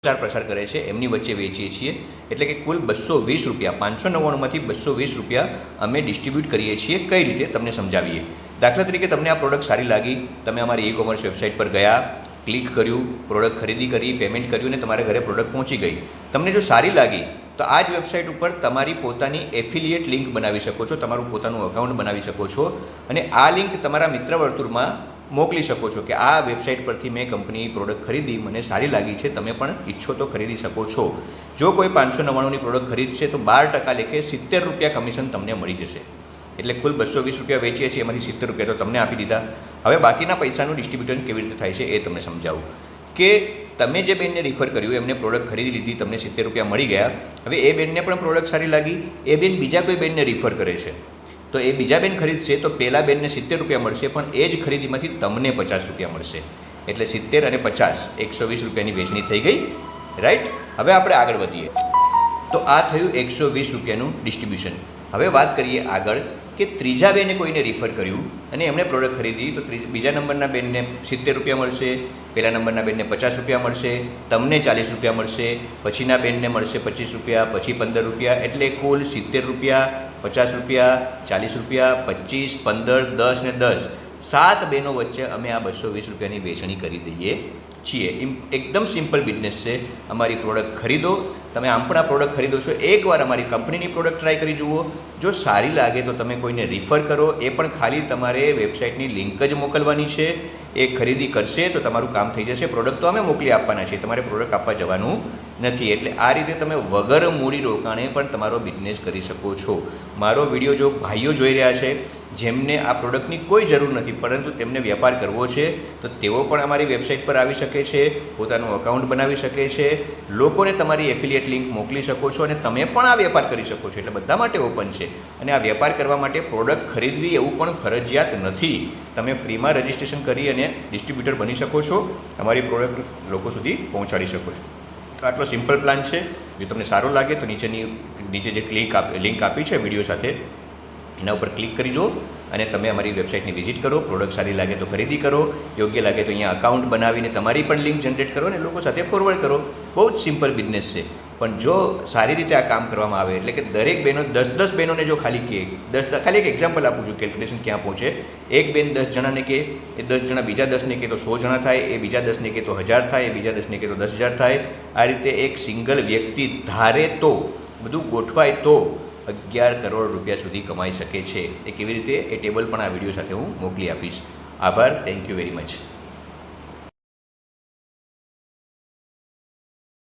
પ્રસાર કરે છે એમની વચ્ચે વેચીએ છીએ. એટલે કે કુલ 220 રૂપિયા, 599માંથી 220 રૂપિયા અમે ડિસ્ટ્રીબ્યુટ કરીએ છીએ. કઈ રીતે તમને સમજાવીએ. દાખલા તરીકે તમને આ પ્રોડક્ટ સારી લાગી, તમે અમારી ઈ કોમર્સ વેબસાઇટ પર ગયા, ક્લિક કર્યું, પ્રોડક્ટ ખરીદી કરી, પેમેન્ટ કર્યું અને તમારા ઘરે પ્રોડક્ટ પહોંચી ગઈ. તમને જો સારી લાગી તો આ જ વેબસાઇટ ઉપર તમારી પોતાની એફિલિએટ લિંક બનાવી શકો છો, તમારું પોતાનું અકાઉન્ટ બનાવી શકો છો અને આ લિંક તમારા મિત્ર વર્તુળમાં મોકલી શકો છો કે આ વેબસાઇટ પરથી મેં કંપની પ્રોડક્ટ ખરીદી, મને સારી લાગી છે, તમે પણ ઈચ્છો તો ખરીદી શકો છો. જો કોઈ 599ની પ્રોડક્ટ ખરીદશે તો 12% લેખે 70 રૂપિયા કમિશન તમને મળી જશે. એટલે કુલ 220 રૂપિયા વેચીએ છીએ, એમાંથી 70 રૂપિયા તો તમને આપી દીધા. હવે બાકીના પૈસાનું ડિસ્ટ્રીબ્યુશન કેવી રીતે થાય છે એ તમને સમજાવું કે તમે જે બેનને રિફર કર્યું એમને પ્રોડક્ટ ખરીદી લીધી, તમને 70 રૂપિયા મળી ગયા. હવે એ બેનને પણ પ્રોડક્ટ સારી લાગી, એ બેન બીજા કોઈ બેનને રિફર કરે છે તો એ બીજા બેન ખરીદશે તો પહેલા બેનને 70 રૂપિયા મળશે, પણ એ જ ખરીદીમાંથી તમને 50 રૂપિયા મળશે. એટલે 70 અને 50 120 રૂપિયાની વેચણી થઈ ગઈ. રાઈટ. હવે આપણે આગળ વધીએ તો આ થયું 120 રૂપિયાનું ડિસ્ટ્રીબ્યુશન. હવે વાત કરીએ આગળ કે ત્રીજા બેને કોઈને રિફર કર્યું અને એમણે પ્રોડક્ટ ખરીદી તો બીજા નંબરના બેનને 70 રૂપિયા મળશે, પહેલા નંબરના બેનને 50 રૂપિયા મળશે, તમને 40 રૂપિયા મળશે, પછીના બેનને મળશે 25 રૂપિયા, પછી 15 રૂપિયા, એટલે કુલ 70 રૂપિયા, 50 રૂપિયા, 40 રૂપિયા, 25, 15, 10 ને 10, 7 બહેનો વચ્ચે અમે આ 220 રૂપિયાની વેચણી કરી દઈએ છીએ. એકદમ સિમ્પલ બિઝનેસ છે. અમારી પ્રોડક્ટ ખરીદો. તમે આમ પણ આ પ્રોડક્ટ ખરીદો છો, એકવાર અમારી કંપનીની પ્રોડક્ટ ટ્રાય કરી જુઓ. જો સારી લાગે તો તમે કોઈને રિફર કરો, એ પણ ખાલી તમારે વેબસાઇટની લિંક જ મોકલવાની છે. એ ખરીદી કરશે તો તમારું કામ થઈ જશે. પ્રોડક્ટ તો અમે મોકલી આપવાના છીએ, તમારે પ્રોડક્ટ આપવા જવાનું નથી. એટલે આ રીતે તમે વગર મૂડી રોકાણે પણ તમારો બિઝનેસ કરી શકો છો. મારો વિડીયો જો ભાઈઓ જોઈ રહ્યા છે જેમને આ પ્રોડક્ટની કોઈ જરૂર નથી પરંતુ તેમને વેપાર કરવો છે તો તેઓ પણ અમારી વેબસાઇટ પર આવી શકે છે, પોતાનું અકાઉન્ટ બનાવી શકે છે, લોકોને તમારી એફિલિએટ લિંક મોકલી શકો છો અને તમે પણ આ વેપાર કરી શકો છો. એટલે બધા માટે ઓપન છે. અને આ વેપાર કરવા માટે પ્રોડક્ટ ખરીદવી એવું પણ ફરજિયાત નથી. તમે ફ્રીમાં રજિસ્ટ્રેશન કરી અને ડિસ્ટ્રીબ્યુટર બની શકો છો, અમારી પ્રોડક્ટ લોકો સુધી પહોંચાડી શકો છો. તો આટલો સિમ્પલ પ્લાન છે. જો તમને સારો લાગે તો નીચે જે લિંક આપી છે વિડીયો સાથે એના ઉપર ક્લિક કરી દો અને તમે અમારી વેબસાઇટની વિઝિટ કરો. પ્રોડક્ટ સારી લાગે તો ખરીદી કરો, યોગ્ય લાગે તો અહીંયા અકાઉન્ટ બનાવીને તમારી પણ લિંક જનરેટ કરો અને લોકો સાથે ફોરવર્ડ કરો. બહુ જ સિમ્પલ બિઝનેસ છે. પણ જો સારી રીતે આ કામ કરવામાં આવે એટલે કે દરેક બહેનો 10 બહેનોને જો ખાલી એક એક્ઝામ્પલ આપું છું, કેલ્ક્યુલેશન ક્યાં પહોંચે. એક બેન 10 જણાને કહે, એ 10 જણા બીજા 10ને કહે તો 100 જણા થાય, એ બીજા 10ને કહે તો 1000 થાય, એ બીજા 10ને કહે તો 10,000 થાય. આ રીતે એક સિંગલ વ્યક્તિ ધારે તો બધું ગોઠવાય તો 11 કરોડ રૂપિયા સુધી કમાઈ શકે છે. એ કેવી રીતે એ ટેબલ પણ આ વિડીયો સાથે હું મોકલી આપીશ. આભાર. Thank you very much.